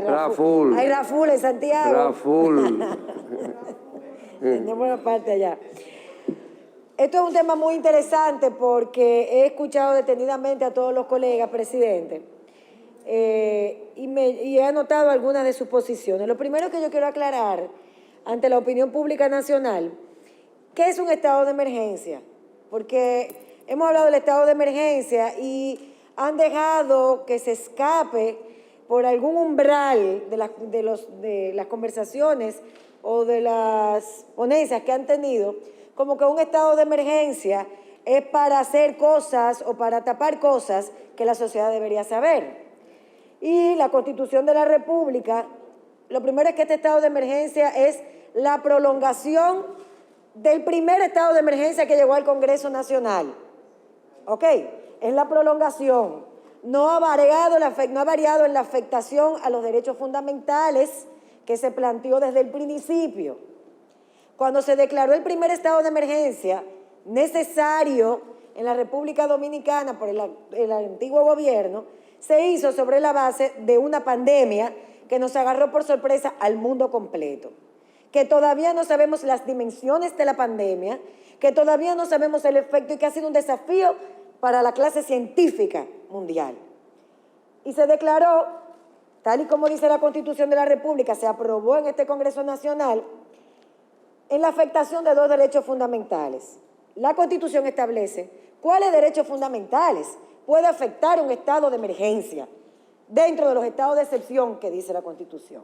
parte. Raful. Hay Raful en Santiago. Raful. Tenemos una parte allá. Esto es un tema muy interesante porque he escuchado detenidamente a todos los colegas, presidente, y he anotado algunas de sus posiciones. Lo primero que yo quiero aclarar ante la opinión pública nacional, ¿qué es un estado de emergencia? Porque hemos hablado del estado de emergencia y han dejado que se escape por algún umbral de las conversaciones o de las ponencias que han tenido, como que un estado de emergencia es para hacer cosas o para tapar cosas que la sociedad debería saber. Y la Constitución de la República, lo primero es que este estado de emergencia es la prolongación del primer estado de emergencia que llegó al Congreso Nacional. ¿Ok? Es la prolongación. No ha variado en la afectación a los derechos fundamentales que se planteó desde el principio. Cuando se declaró el primer estado de emergencia necesario en la República Dominicana por el antiguo gobierno, se hizo sobre la base de una pandemia que nos agarró por sorpresa al mundo completo, que todavía no sabemos las dimensiones de la pandemia, que todavía no sabemos el efecto y que ha sido un desafío para la clase científica mundial. Y se declaró, tal y como dice la Constitución de la República, se aprobó en este Congreso Nacional, en la afectación de dos derechos fundamentales. La Constitución establece cuáles derechos fundamentales puede afectar un estado de emergencia dentro de los estados de excepción que dice la Constitución.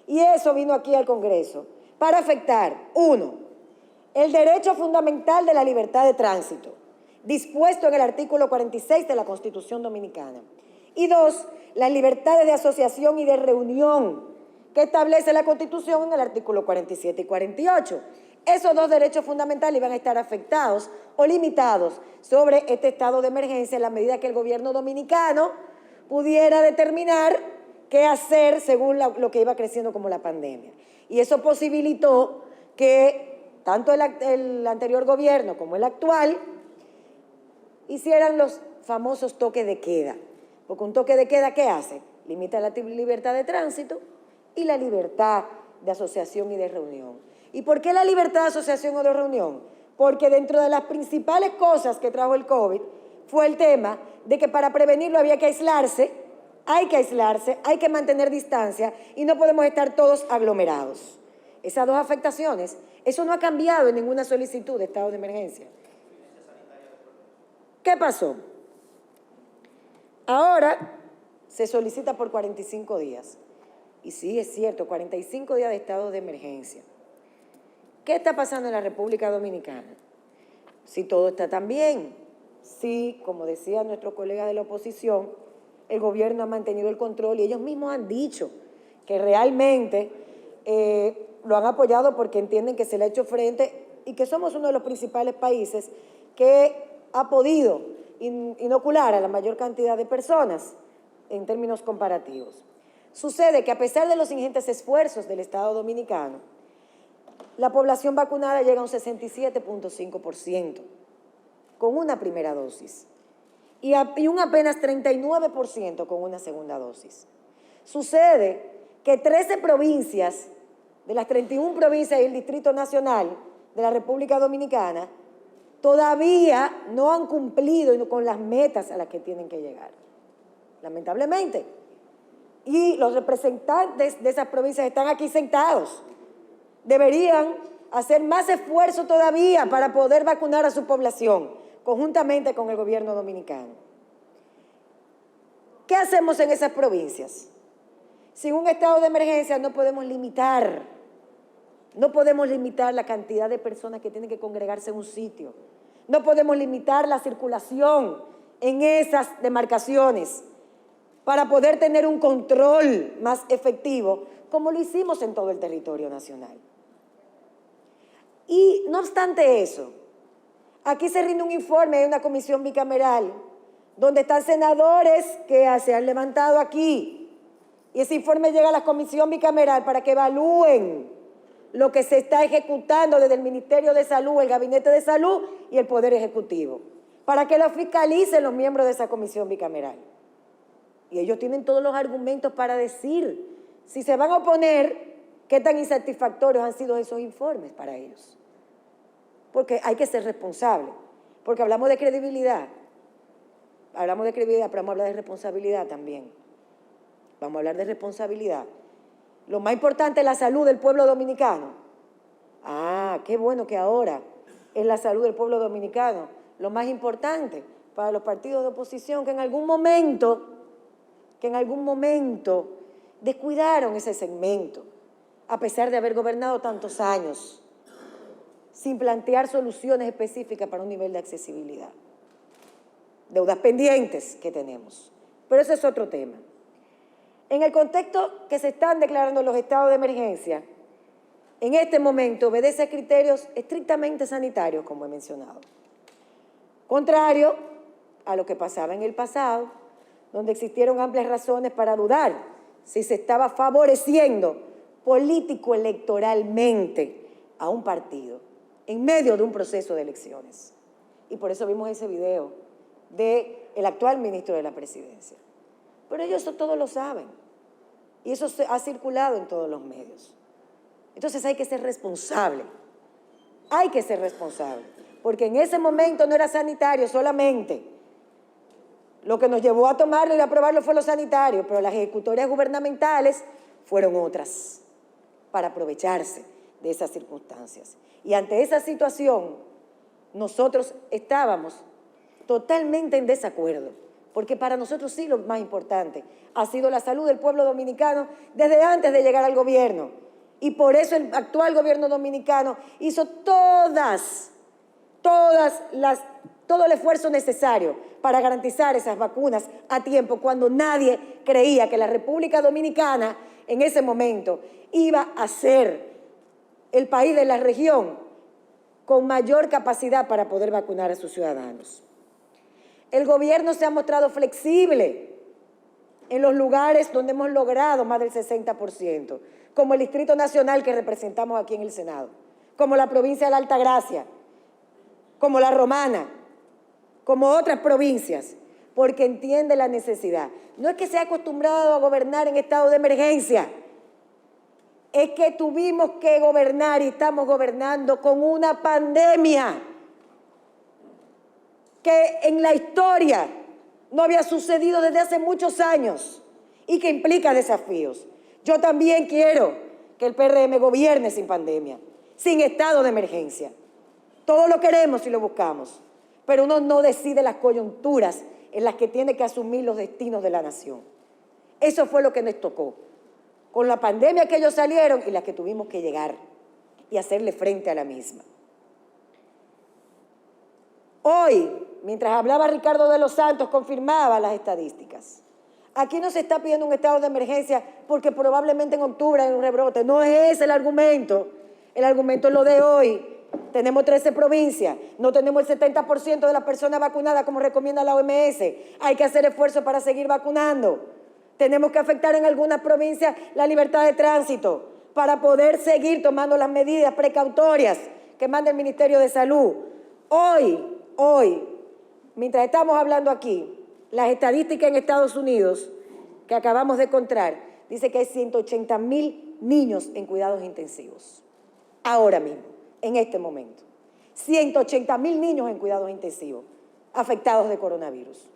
Y eso vino aquí al Congreso para afectar, uno, el derecho fundamental de la libertad de tránsito, dispuesto en el artículo 46 de la Constitución Dominicana. Y dos, las libertades de asociación y de reunión que establece la Constitución en el artículo 47 y 48. Esos dos derechos fundamentales iban a estar afectados o limitados sobre este estado de emergencia en la medida que el gobierno dominicano pudiera determinar qué hacer según lo que iba creciendo como la pandemia. Y eso posibilitó que tanto el anterior gobierno como el actual hicieran los famosos toques de queda. Porque un toque de queda, ¿qué hace? Limita la libertad de tránsito y la libertad de asociación y de reunión. ¿Y por qué la libertad de asociación o de reunión? Porque dentro de las principales cosas que trajo el COVID fue el tema de que para prevenirlo había que aislarse, hay que mantener distancia y no podemos estar todos aglomerados. Esas dos afectaciones, eso no ha cambiado en ninguna solicitud de estado de emergencia. ¿Qué pasó? Ahora se solicita por 45 días. Y sí, es cierto, 45 días de estado de emergencia. ¿Qué está pasando en la República Dominicana? Si todo está tan bien, si, como decía nuestro colega de la oposición, el gobierno ha mantenido el control y ellos mismos han dicho que realmente lo han apoyado porque entienden que se le ha hecho frente y que somos uno de los principales países que ha podido inocular a la mayor cantidad de personas en términos comparativos. Sucede que a pesar de los ingentes esfuerzos del Estado Dominicano, la población vacunada llega a un 67.5% con una primera dosis y un apenas 39% con una segunda dosis. Sucede que 13 provincias, de las 31 provincias y el Distrito Nacional de la República Dominicana, todavía no han cumplido con las metas a las que tienen que llegar, lamentablemente. Y los representantes de esas provincias están aquí sentados. Deberían hacer más esfuerzo todavía para poder vacunar a su población, conjuntamente con el gobierno dominicano. ¿Qué hacemos en esas provincias? Sin un estado de emergencia no podemos limitar la cantidad de personas que tienen que congregarse en un sitio. No podemos limitar la circulación en esas demarcaciones para poder tener un control más efectivo, como lo hicimos en todo el territorio nacional. Y no obstante eso, aquí se rinde un informe de una comisión bicameral donde están senadores que se han levantado aquí y ese informe llega a la comisión bicameral para que evalúen lo que se está ejecutando desde el Ministerio de Salud, el Gabinete de Salud y el Poder Ejecutivo, para que lo fiscalicen los miembros de esa comisión bicameral. Y ellos tienen todos los argumentos para decir Si se van a oponer, ¿qué tan insatisfactorios han sido esos informes para ellos? Porque hay que ser responsable, porque hablamos de credibilidad. Hablamos de credibilidad, pero vamos a hablar de responsabilidad también. Vamos a hablar de responsabilidad. Lo más importante es la salud del pueblo dominicano. Ah, qué bueno que ahora es la salud del pueblo dominicano lo más importante para los partidos de oposición que en algún momento descuidaron ese segmento, a pesar de haber gobernado tantos años, sin plantear soluciones específicas para un nivel de accesibilidad. Deudas pendientes que tenemos. Pero ese es otro tema. En el contexto que se están declarando los estados de emergencia, en este momento obedece a criterios estrictamente sanitarios, como he mencionado. Contrario a lo que pasaba en el pasado, donde existieron amplias razones para dudar si se estaba favoreciendo político-electoralmente a un partido en medio de un proceso de elecciones. Y por eso vimos ese video del actual ministro de la Presidencia. Pero ellos eso todos lo saben. Y eso ha circulado en todos los medios. Entonces hay que ser responsable. Hay que ser responsable. Porque en ese momento no era sanitario solamente. Lo que nos llevó a tomarlo y a aprobarlo fue lo sanitario, pero las ejecutorias gubernamentales fueron otras para aprovecharse de esas circunstancias. Y ante esa situación, nosotros estábamos totalmente en desacuerdo, porque para nosotros sí lo más importante ha sido la salud del pueblo dominicano desde antes de llegar al gobierno. Y por eso el actual gobierno dominicano hizo todo el esfuerzo necesario para garantizar esas vacunas a tiempo, cuando nadie creía que la República Dominicana en ese momento iba a ser el país de la región con mayor capacidad para poder vacunar a sus ciudadanos. El gobierno se ha mostrado flexible en los lugares donde hemos logrado más del 60%, como el Distrito Nacional que representamos aquí en el Senado, como la provincia de la Altagracia, como la Romana, como otras provincias, porque entiende la necesidad. No es que se ha acostumbrado a gobernar en estado de emergencia, es que tuvimos que gobernar y estamos gobernando con una pandemia que en la historia no había sucedido desde hace muchos años y que implica desafíos. Yo también quiero que el PRM gobierne sin pandemia, sin estado de emergencia. Todos lo queremos y lo buscamos, pero uno no decide las coyunturas en las que tiene que asumir los destinos de la nación. Eso fue lo que nos tocó, con la pandemia que ellos salieron y la que tuvimos que llegar y hacerle frente a la misma. Hoy, mientras hablaba Ricardo de los Santos, confirmaba las estadísticas. Aquí no se está pidiendo un estado de emergencia porque probablemente en octubre hay un rebrote. No es ese el argumento. El argumento es lo de hoy. Tenemos 13 provincias, no tenemos el 70% de las personas vacunadas como recomienda la OMS. Hay que hacer esfuerzos para seguir vacunando. Tenemos que afectar en algunas provincias la libertad de tránsito para poder seguir tomando las medidas precautorias que manda el Ministerio de Salud. Hoy, mientras estamos hablando aquí, las estadísticas en Estados Unidos que acabamos de encontrar, dice que hay 180,000 niños en cuidados intensivos. Ahora mismo, en este momento. 180,000 niños en cuidados intensivos afectados de coronavirus.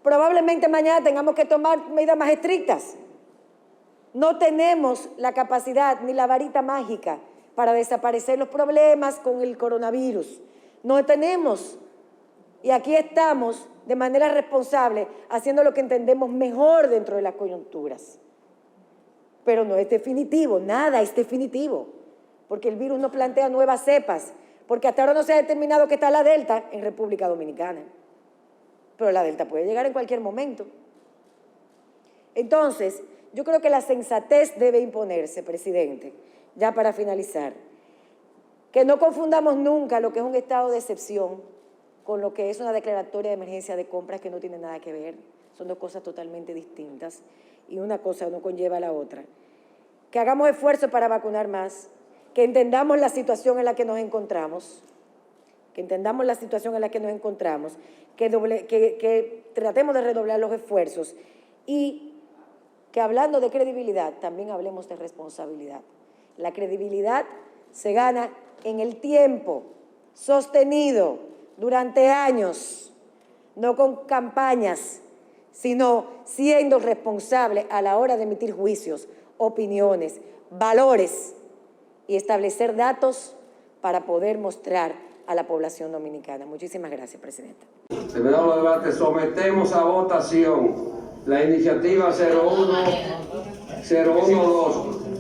Probablemente mañana tengamos que tomar medidas más estrictas. No tenemos la capacidad ni la varita mágica para desaparecer los problemas con el coronavirus. No tenemos. Y aquí estamos de manera responsable haciendo lo que entendemos mejor dentro de las coyunturas. Pero no es definitivo, nada es definitivo, porque el virus no plantea nuevas cepas, porque hasta ahora no se ha determinado que está la Delta en República Dominicana. Pero la Delta puede llegar en cualquier momento. Entonces, yo creo que la sensatez debe imponerse, presidente, ya para finalizar. Que no confundamos nunca lo que es un estado de excepción con lo que es una declaratoria de emergencia de compras que no tiene nada que ver. Son dos cosas totalmente distintas y una cosa no conlleva a la otra. Que hagamos esfuerzos para vacunar más, que entendamos la situación en la que nos encontramos, que tratemos de redoblar los esfuerzos y que hablando de credibilidad, también hablemos de responsabilidad. La credibilidad se gana en el tiempo, sostenido durante años, no con campañas, sino siendo responsable a la hora de emitir juicios, opiniones, valores y establecer datos para poder mostrar a la población dominicana. Muchísimas gracias, Presidenta. Terminado el debate, sometemos a votación la iniciativa 012,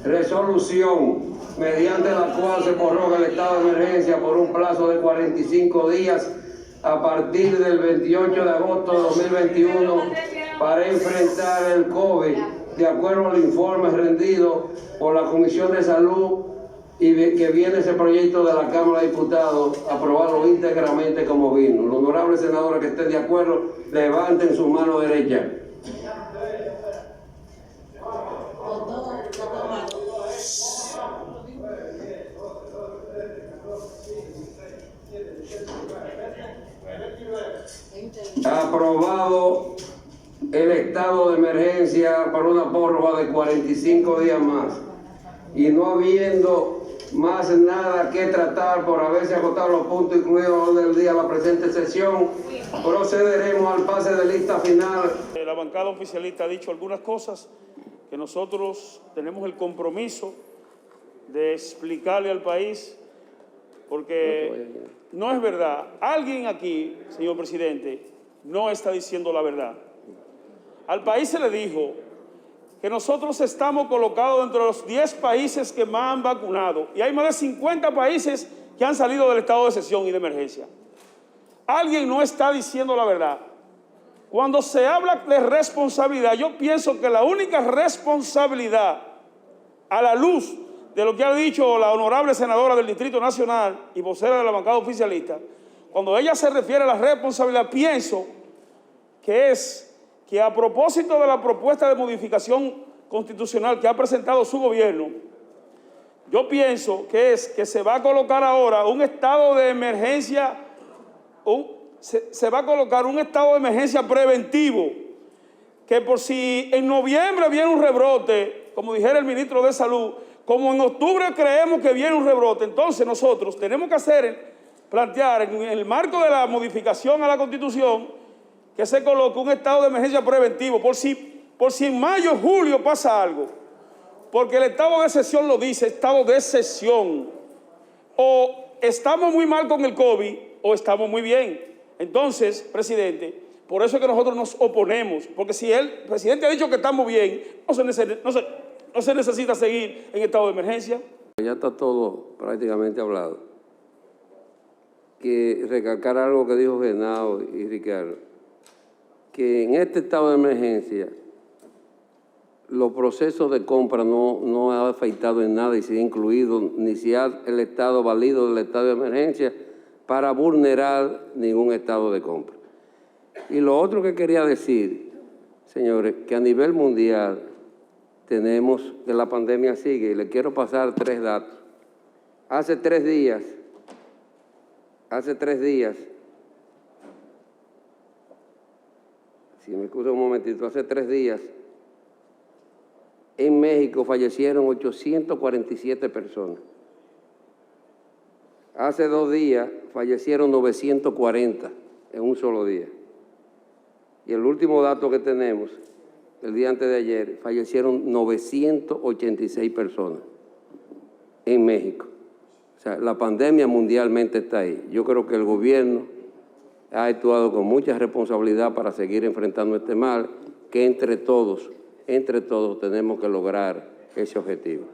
resolución mediante la cual se prorroga el estado de emergencia por un plazo de 45 días a partir del 28 de agosto de 2021 para enfrentar el COVID, de acuerdo al informe rendido por la Comisión de Salud y que viene ese proyecto de la Cámara de Diputados, aprobarlo íntegramente como vino. Los honorables senadores que estén de acuerdo, levanten su mano derecha. Aprobado el estado de emergencia para una prórroga de 45 días más. Y no habiendo más nada que tratar por haberse agotado los puntos incluidos del día de la presente sesión, procederemos al pase de lista final. La bancada oficialista ha dicho algunas cosas que nosotros tenemos el compromiso de explicarle al país, porque no es verdad. Alguien aquí, señor presidente, no está diciendo la verdad. Al país se le dijo que nosotros estamos colocados dentro de los 10 países que más han vacunado y hay más de 50 países que han salido del estado de excepción y de emergencia. Alguien no está diciendo la verdad. Cuando se habla de responsabilidad, yo pienso que la única responsabilidad, a la luz de lo que ha dicho la honorable senadora del Distrito Nacional y vocera de la bancada oficialista, cuando ella se refiere a la responsabilidad, pienso que es que a propósito de la propuesta de modificación constitucional que ha presentado su gobierno, yo pienso que es que se va a colocar ahora un estado de emergencia, se va a colocar un estado de emergencia preventivo, que por si en noviembre viene un rebrote, como dijera el ministro de Salud, como en octubre creemos que viene un rebrote, entonces nosotros tenemos que plantear en el marco de la modificación a la Constitución que se coloque un estado de emergencia preventivo, por si en mayo o julio pasa algo, porque el estado de excepción lo dice, estado de excepción, o estamos muy mal con el COVID o estamos muy bien. Entonces, presidente, por eso es que nosotros nos oponemos, porque si el presidente ha dicho que estamos bien, no se necesita seguir en estado de emergencia. Ya está todo prácticamente hablado. Que recalcar algo que dijo Genao y Ricardo, que en este estado de emergencia los procesos de compra no ha afectado en nada y se ha incluido, ni si ha el estado válido del estado de emergencia para vulnerar ningún estado de compra. Y lo otro que quería decir, señores, que a nivel mundial tenemos que la pandemia sigue, y le quiero pasar 3 datos. Hace 3 días, si me excusa un momentito, hace 3 días, en México fallecieron 847 personas. Hace 2 días fallecieron 940 en un solo día. Y el último dato que tenemos, el día antes de ayer, fallecieron 986 personas en México. O sea, la pandemia mundialmente está ahí. Yo creo que el gobierno ha actuado con mucha responsabilidad para seguir enfrentando este mal, que entre todos tenemos que lograr ese objetivo.